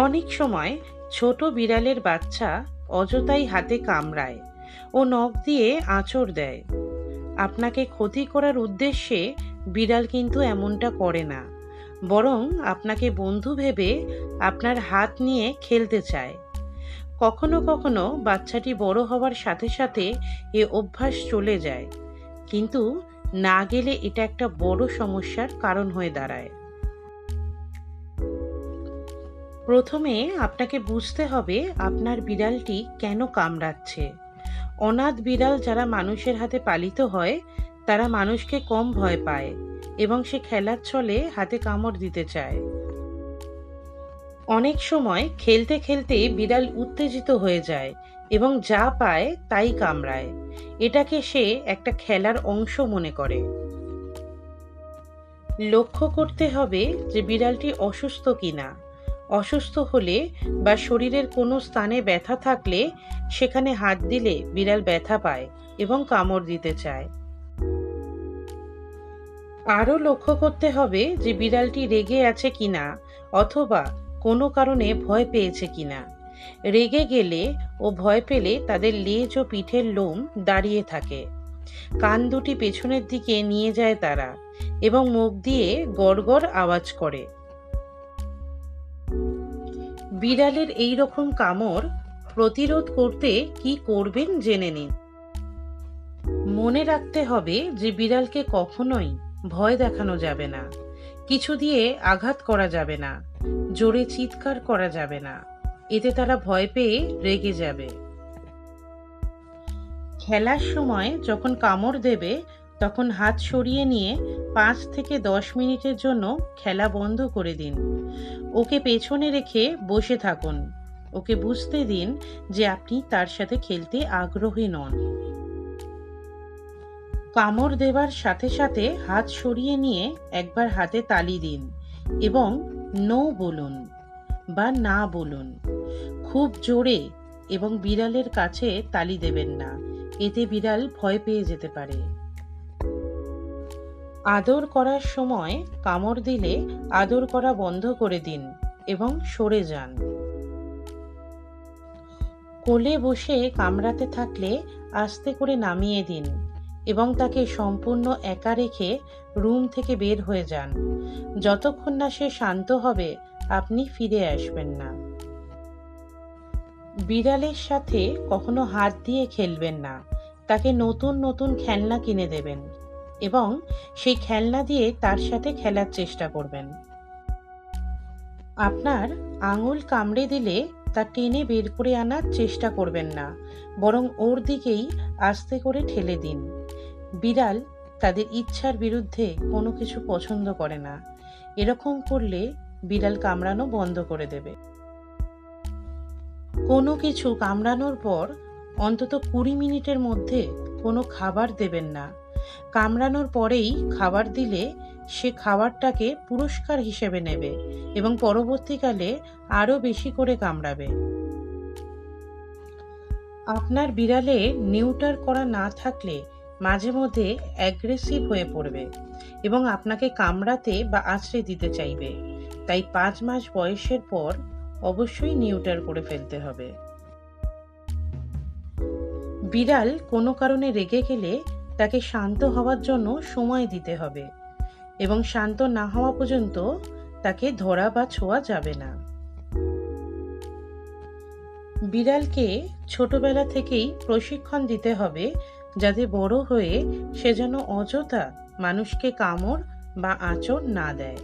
অনেক সময় ছোট বিড়ালের বাচ্চা অযথাই হাতে কামড়ায় ও নখ দিয়ে আঁচড় দেয়। আপনাকে ক্ষতি করার উদ্দেশ্যে বিড়াল কিন্তু এমনটা করে না, বরং আপনাকে বন্ধু ভেবে আপনার হাত নিয়ে খেলতে চায়। কখনো কখনো বাচ্চাটি বড় হওয়ার সাথে সাথে এ অভ্যাস চলে যায়, কিন্তু না গেলে এটা একটা বড় সমস্যার কারণ হয়ে দাঁড়ায়। প্রথমে আপনাকে বুঝতে হবে আপনার বিড়ালটি কেন কামড়াচ্ছে। অনাথ বিড়াল যারা মানুষের হাতে পালিত হয়, তারা মানুষকে কম ভয় পায় এবং সে খেলার ছলে হাতে কামড় দিতে চায়। অনেক সময় খেলতে খেলতে বিড়াল উত্তেজিত হয়ে যায় এবং যা পায় তাই কামড়ায়। এটাকে সে একটা খেলার অংশ মনে করে। লক্ষ্য করতে হবে যে বিড়ালটি অসুস্থ কিনা। অসুস্থ হলে বা শরীরের কোনো স্থানে ব্যথা থাকলে সেখানে হাত দিলে বিড়াল ব্যথা পায় এবং কামড় দিতে চায়। আরও লক্ষ্য করতে হবে যে বিড়ালটি রেগে আছে কিনা অথবা কোনো কারণে ভয় পেয়েছে কিনা। রেগে গেলে ও ভয় পেলে তাদের লেজ ও পিঠের লোম দাঁড়িয়ে থাকে, কান দুটি পেছনের দিকে নিয়ে যায় তারা, এবং মুখ দিয়ে গড়গড় আওয়াজ করে। বিড়ালের এই রকম কামড় প্রতিরোধ করতে কি করবেন জেনে নিন। মনে রাখতে হবে যে বিড়ালকে কখনোই ভয় দেখানো যাবে না, কিছু দিয়ে আঘাত করা যাবে না, জোরে চিৎকার করা যাবে না, এতে তারা ভয় পেয়ে রেগে যাবে। খেলার সময় যখন কামড় দেবে তখন হাত সরিয়ে নিয়ে 5 থেকে 10 মিনিটের জন্য খেলা বন্ধ করে দিন। ওকে পেছনে রেখে বসে থাকুন। ওকে বুঝতে দিন যে আপনি তার সাথে খেলতে আগ্রহী নন। কামড় দেওয়ার সাথে সাথে হাত সরিয়ে নিয়ে একবার হাতে তালি দিন এবং নো বলুন বা না বলুন। খুব জোরে এবং বিড়ালের কাছে তালি দেবেন না, এতে বিড়াল ভয় পেয়ে যেতে পারে। আদর করার সময় কামড় দিলে আদর করা বন্ধ করে দিন এবং সরে যান। কোলে বসে কামড়াতে থাকলে আস্তে করে নামিয়ে দিন এবং তাকে সম্পূর্ণ একা রেখে রুম থেকে বের হয়ে যান। যতক্ষণ না সে শান্ত হবে আপনি ফিরে আসবেন না। বিড়ালের সাথে কখনো হাত দিয়ে খেলবেন না। তাকে নতুন নতুন খেলনা কিনে দেবেন এবং সেই খেলনা দিয়ে তার সাথে খেলার চেষ্টা করবেন। আপনার আঙুল কামড়ে দিলে তা টেনে বের করে আনার চেষ্টা করবেন না, বরং ওর দিকেই আস্তে করে ঠেলে দিন। বিড়াল তাদের ইচ্ছার বিরুদ্ধে কোনো কিছু পছন্দ করে না। এরকম করলে বিড়াল কামড়ানো বন্ধ করে দেবে। কোনো কিছু কামড়ানোর পর অন্তত 20 মিনিটের মধ্যে কোনো খাবার দেবেন না। কামড়ানোর পরেই খাবার দিলে সে খাবারটাকে পুরস্কার হিসেবে নেবে এবং পরবর্তীকালে আরও বেশি করে কামড়াবে। আপনার বিড়ালে নিউটার করা না থাকলে মাঝে মধ্যে অ্যাগ্রেসিভ হয়ে পড়বে এবং আপনাকে কামড়াতে বা আঁচড়ে দিতে চাইবে। তাই 5 মাস বয়সের পর অবশ্যই নিউটার করে ফেলতে হবে। বিড়াল কোনো কারণে রেগে গেলে তাকে শান্ত হওয়ার জন্য সময় দিতে হবে এবং শান্ত না হওয়া পর্যন্ত তাকে ধরা বা ছোঁয়া যাবে না। বিড়ালকে ছোটবেলা থেকেই প্রশিক্ষণ দিতে হবে যাতে বড় হয়ে সে যেন অযথা মানুষকে কামড় বা আঁচড় না দেয়।